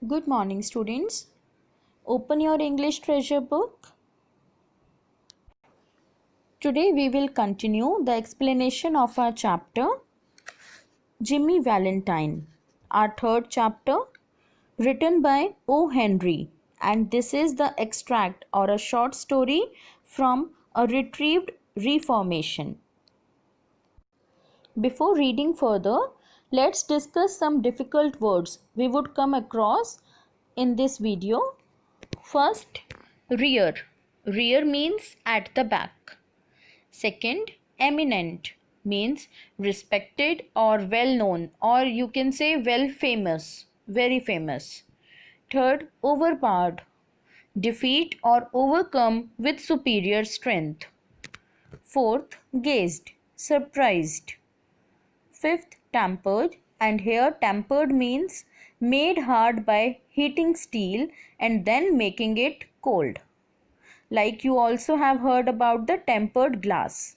Good morning, students. Open your English treasure book. Today we will continue the explanation of our chapter Jimmy Valentine, our third chapter, written by O. Henry, and this is the extract or a short story from a retrieved Reformation. Before reading further, let's discuss some difficult words we would come across in this video. First, rear. Rear means at the back. Second, eminent means respected or well known, or you can say well famous, very famous. Third, overpowered, defeat or overcome with superior strength. Fourth, gazed, surprised. Fifth, tempered, and here tempered means made hard by heating steel and then making it cold. Like you also have heard about the tempered glass.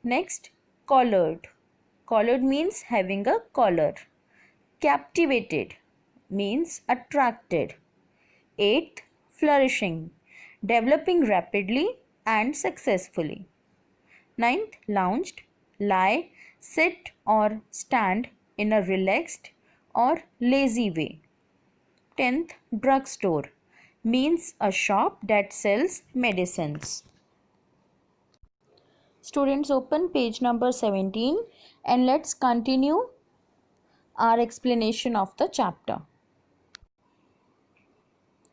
Next, collared. Collared means having a collar. Captivated means attracted. Eighth, flourishing, developing rapidly and successfully. Ninth, lounged, lie, sit or stand in a relaxed or lazy way. 10th, drugstore means a shop that sells medicines. Students, open page number 17 and let's continue our explanation of the chapter.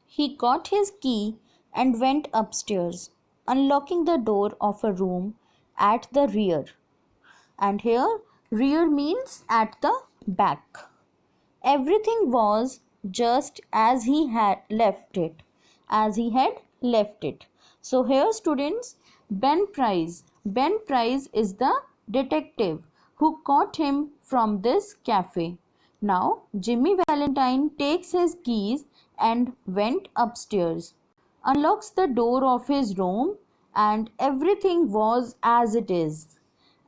He got his key and went upstairs, unlocking the door of a room at the rear. And here, rear means at the back. Everything was just as he had left it. So here, students, Ben Price is the detective who caught him from this cafe. Now, Jimmy Valentine takes his keys and went upstairs, unlocks the door of his room, and everything was as it is,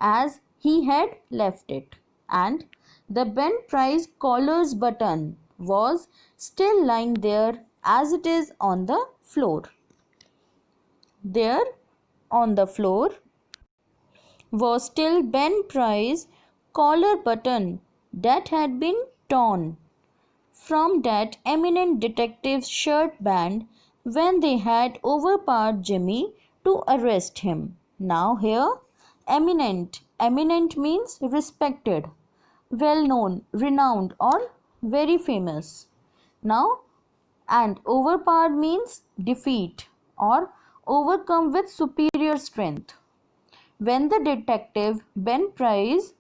as he had left it. And the Ben Price collar's button was still lying there as it is on the floor. There on the floor was still Ben Price's collar button that had been torn from that eminent detective's shirt band when they had overpowered Jimmy to arrest him. Now here, eminent means respected, well known, renowned or very famous. Now, and overpowered means defeat or overcome with superior strength. When the detective Ben Price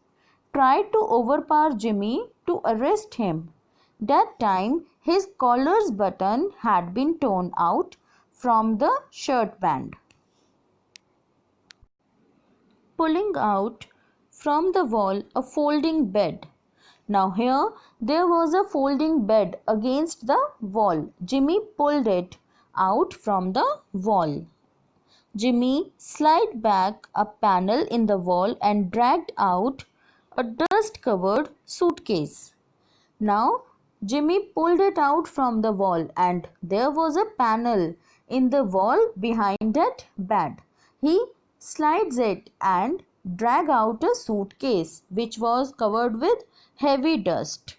tried to overpower Jimmy to arrest him, that time his collar's button had been torn out from the shirt band. Pulling out from the wall a folding bed. Now here there was a folding bed against the wall. Jimmy pulled it out from the wall. Jimmy slid back a panel in the wall and dragged out a dust-covered suitcase. Now Jimmy pulled it out from the wall and there was a panel in the wall behind that bed. He slides it and drag out a suitcase which was covered with heavy dust.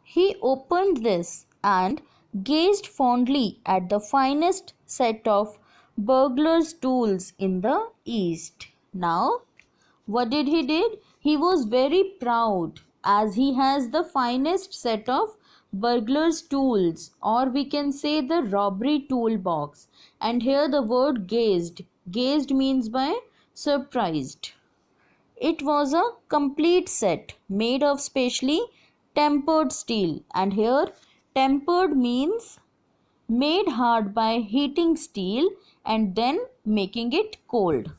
He opened this and gazed fondly at the finest set of burglar's tools in the East. Now, what did he did? He was very proud as he has the finest set of burglar's tools, or we can say the robbery toolbox. And here the word gazed. Gazed means by surprised. It was a complete set made of specially tempered steel, and here tempered means made hard by heating steel and then making it cold.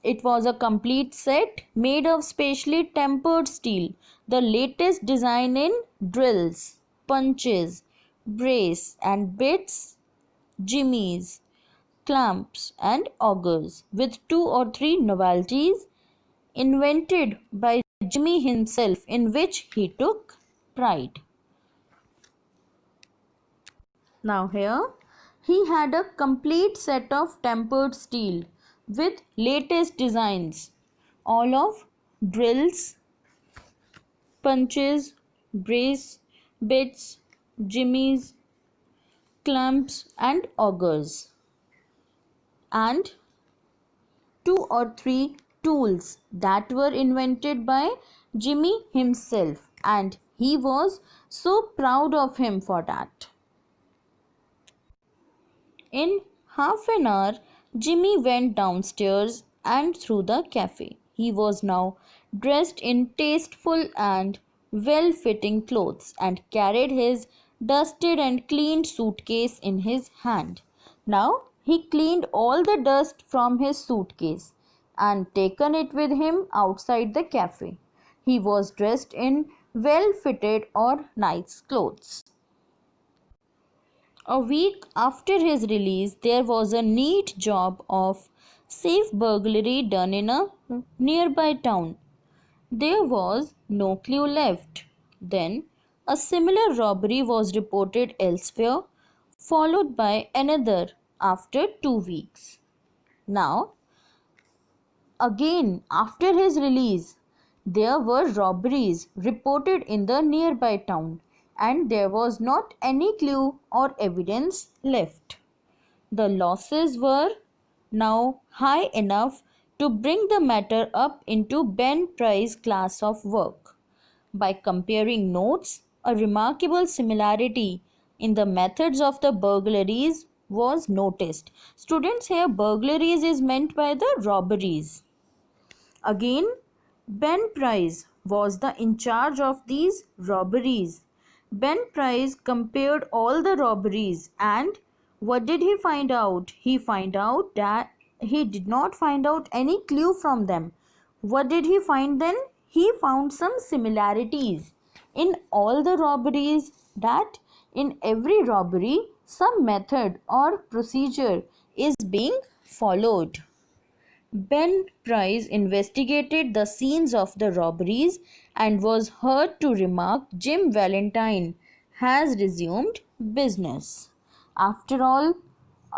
It was a complete set made of specially tempered steel, the latest design in drills, punches, brace and bits, jimmies, clamps and augers, with 2 or 3 novelties invented by Jimmy himself, in which he took pride. Now here he had a complete set of tempered steel with latest designs, all of drills, punches, brace, bits, jimmies, clamps and augers, and two or three tools that were invented by Jimmy himself, and he was so proud of him for that. In half an hour, Jimmy went downstairs and through the cafe. He was now dressed in tasteful and well fitting clothes and carried his dusted and cleaned suitcase in his hand. Now he cleaned all the dust from his suitcase and taken it with him outside the cafe. He was dressed in well fitted or nice clothes. A week after his release, there was a neat job of safe burglary done in a nearby town. There was no clue left. Then, a similar robbery was reported elsewhere, followed by another after 2 weeks. Now, again, after his release, there were robberies reported in the nearby town, and there was not any clue or evidence left. The losses were now high enough to bring the matter up into Ben Price's class of work. By comparing notes, a remarkable similarity in the methods of the burglaries was noticed. Students, here burglaries is meant by the robberies. Again, Ben Price was the in charge of these robberies. Ben Price compared all the robberies, and what did he find out? He found out that he did not find out any clue from them. What did he find then? He found some similarities in all the robberies, that in every robbery some method or procedure is being followed. Ben Price investigated the scenes of the robberies and was heard to remark, Jim Valentine has resumed business. After all,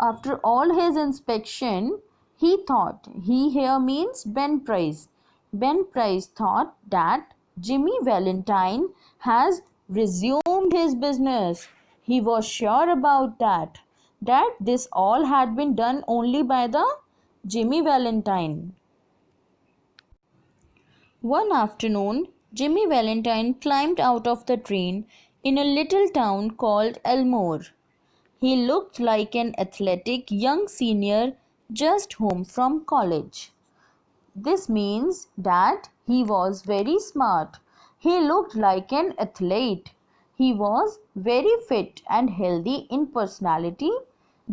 after all his inspection, he thought, he here means Ben Price. Ben Price thought that Jimmy Valentine has resumed his business. He was sure about that this all had been done only by the Jimmy Valentine. One afternoon, Jimmy Valentine climbed out of the train in a little town called Elmore. He looked like an athletic young senior just home from college. This means that he was very smart. He looked like an athlete. He was very fit and healthy in personality,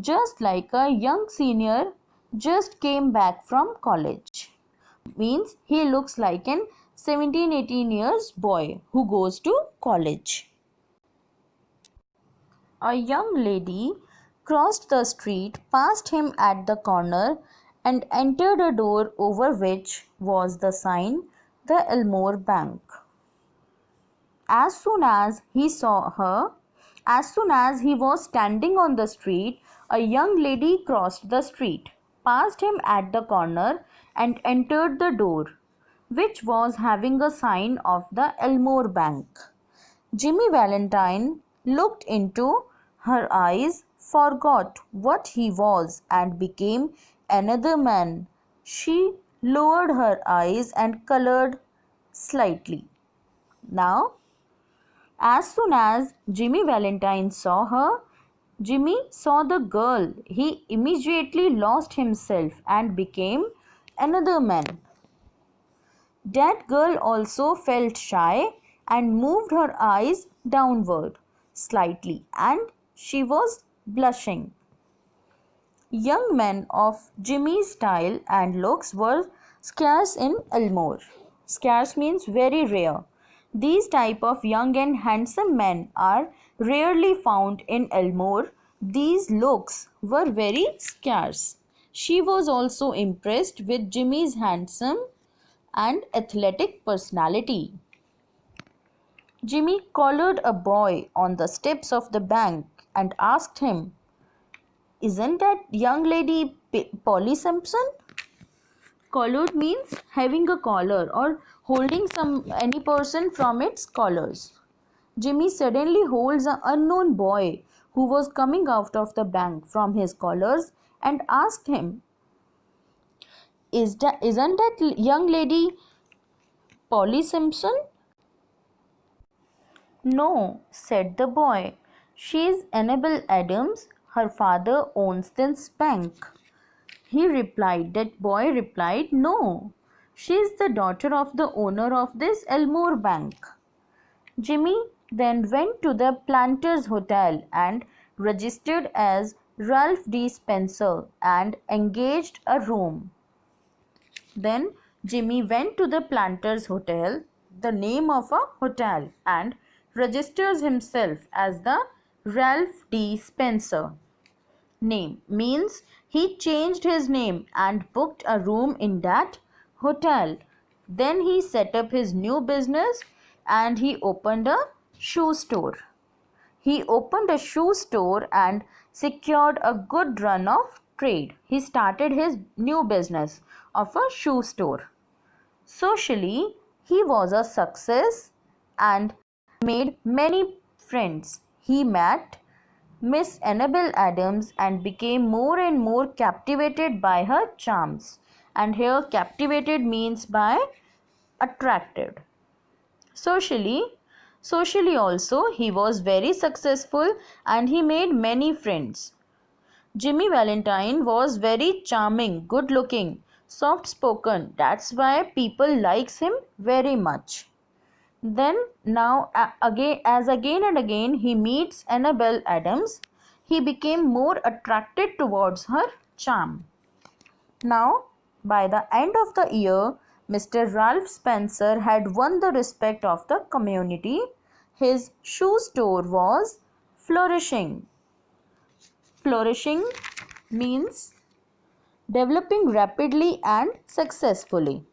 just like a young senior just came back from college. Means he looks like an 17-18 years boy who goes to college. A young lady crossed the street past him at the corner and entered a door over which was the sign, the Elmore Bank. As soon as he saw her, as soon as he was standing on the street, a young lady crossed the street, passed him at the corner, and entered the door, which was having a sign of the Elmore Bank. Jimmy Valentine looked into her eyes, forgot what he was, and became another man. She lowered her eyes and colored slightly. Now, as soon as Jimmy Valentine saw her, Jimmy saw the girl. He immediately lost himself and became another man. That girl also felt shy and moved her eyes downward slightly, and she was blushing. Young men of Jimmy's style and looks were scarce in Elmore. Scarce means very rare. These type of young and handsome men are rarely found in Elmore. These looks were very scarce. She was also impressed with Jimmy's handsome and athletic personality. Jimmy collared a boy on the steps of the bank and asked him, "Isn't that young lady Polly Simpson?" Collared means having a collar or holding any person from its collars. Jimmy suddenly holds an unknown boy who was coming out of the bank from his collars and asked him, Isn't that young lady Polly Simpson?" "No," said the boy. "She's Annabel Adams. Her father owns this bank." That boy replied, "No, she's the daughter of the owner of this Elmore Bank." Jimmy then went to the Planters Hotel and registered as Ralph D. Spencer and engaged a room. Then Jimmy went to the Planters Hotel, the name of a hotel, and registers himself as the Ralph D. Spencer. Name means he changed his name and booked a room in that hotel. Then he set up his new business and he opened a shoe store. He opened a shoe store and secured a good run of trade. He started his new business of a shoe store. Socially, he was a success and made many friends. He met Miss Annabel Adams and became more and more captivated by her charms. And here, captivated means by attracted. Socially, socially also, he was very successful and he made many friends. Jimmy Valentine was very charming, good looking, soft spoken. That's why people likes him very much. Then now again and again he meets Annabel Adams, he became more attracted towards her charm. Now, by the end of the year, Mr. Ralph Spencer had won the respect of the community. His shoe store was flourishing. Flourishing means developing rapidly and successfully.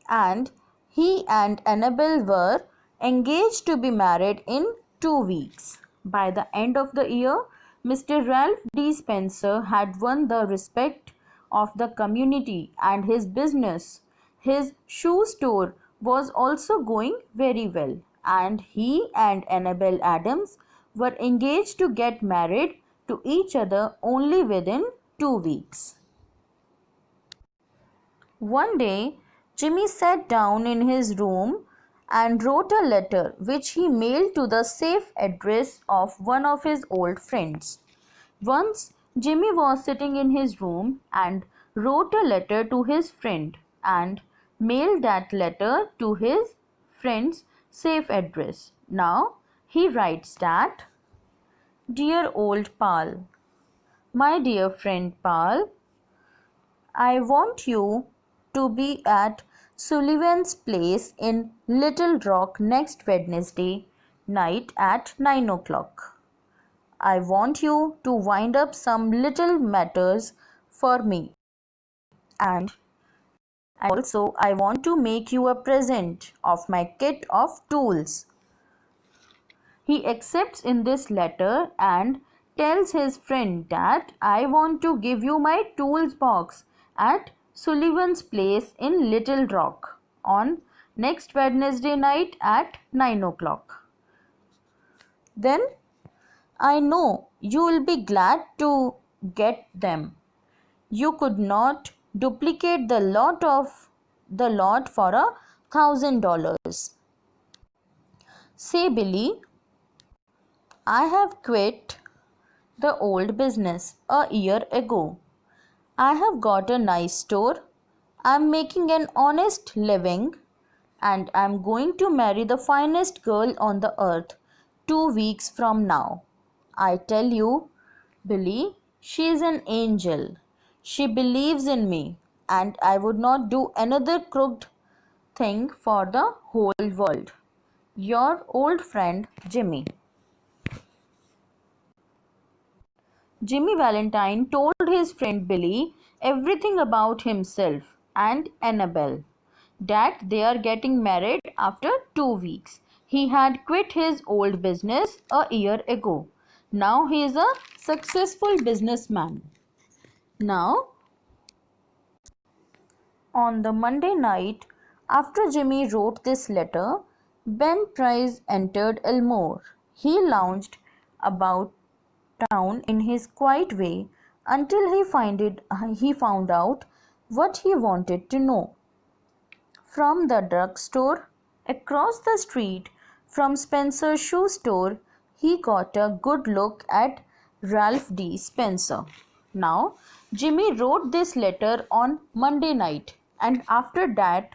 And he and Annabel were engaged to be married in 2 weeks. By the end of the year, Mr. Ralph D. Spencer had won the respect of the community and his business, his shoe store, was also going very well, and he and Annabel Adams were engaged to get married to each other only within 2 weeks. One day, Jimmy sat down in his room and wrote a letter which he mailed to the safe address of one of his old friends. Once, Jimmy was sitting in his room and wrote a letter to his friend and mailed that letter to his friend's safe address. Now, he writes that, "Dear old pal, my dear friend pal, I want you to be at Sullivan's place in Little Rock next Wednesday night at 9 o'clock. I want you to wind up some little matters for me, and also I want to make you a present of my kit of tools." He accepts in this letter and tells his friend that, "I want to give you my tools box at Sullivan's place in Little Rock on next Wednesday night at 9 o'clock. Then I know you will be glad to get them. You could not duplicate the lot for $1,000. Say, Billy, I have quit the old business a year ago. I have got a nice store. I'm making an honest living and I'm going to marry the finest girl on the earth 2 weeks from now. I tell you, Billy, she is an angel. She believes in me and I would not do another crooked thing for the whole world. Your old friend Jimmy." Jimmy Valentine told his friend Billy everything about himself and Annabel. that they are getting married after 2 weeks. He had quit his old business a year ago. Now he is a successful businessman. Now, on the Monday night after Jimmy wrote this letter, Ben Price entered Elmore. He lounged about town in his quiet way until he found out what he wanted to know. From the drugstore across the street from Spencer's shoe store, he got a good look at Ralph D. Spencer. Now, Jimmy wrote this letter on Monday night, and after that,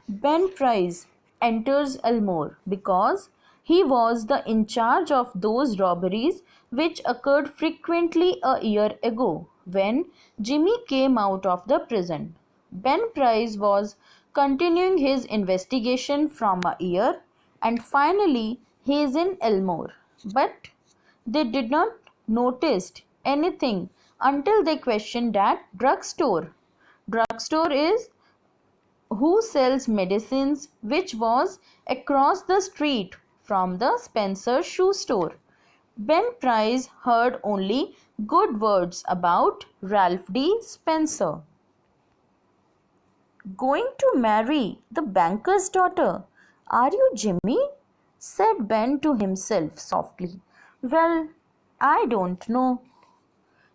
Ben Price enters Elmore because he was the in charge of those robberies which occurred frequently a year ago when Jimmy came out of the prison. Ben Price was continuing his investigation from a year, and finally he is in Elmore. But they did not notice anything until they questioned that drugstore. Drugstore is who sells medicines, which was across the street from the Spencer shoe store. Ben Price heard only good words about Ralph D. Spencer. Going to marry the banker's daughter? Are you Jimmy? Said Ben to himself softly. Well, I don't know.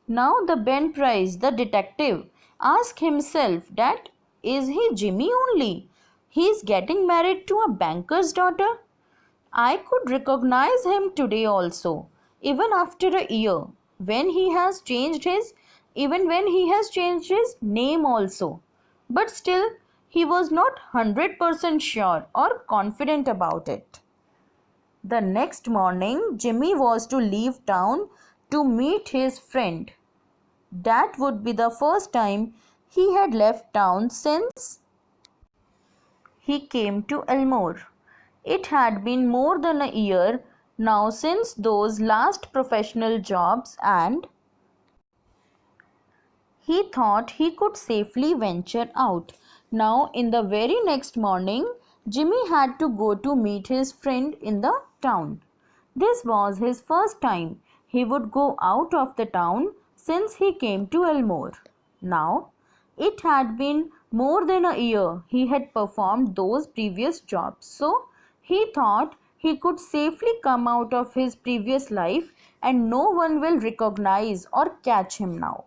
Now the Ben Price, the detective, asked himself that is he Jimmy only? He is getting married to a banker's daughter? I could recognize him today also, even after a year, when he has changed his even when he has changed his name also. But still, he was not 100% sure or confident about it. The next morning, Jimmy was to leave town to meet his friend. That would be the first time he had left town since he came to Elmore. It had been more than a year now since those last professional jobs, and he thought he could safely venture out. Now, in the very next morning, Jimmy had to go to meet his friend in the town. This was his first time he would go out of the town since he came to Elmore. Now, it had been more than a year he had performed those previous jobs, so he thought he could safely come out of his previous life and no one will recognize or catch him now.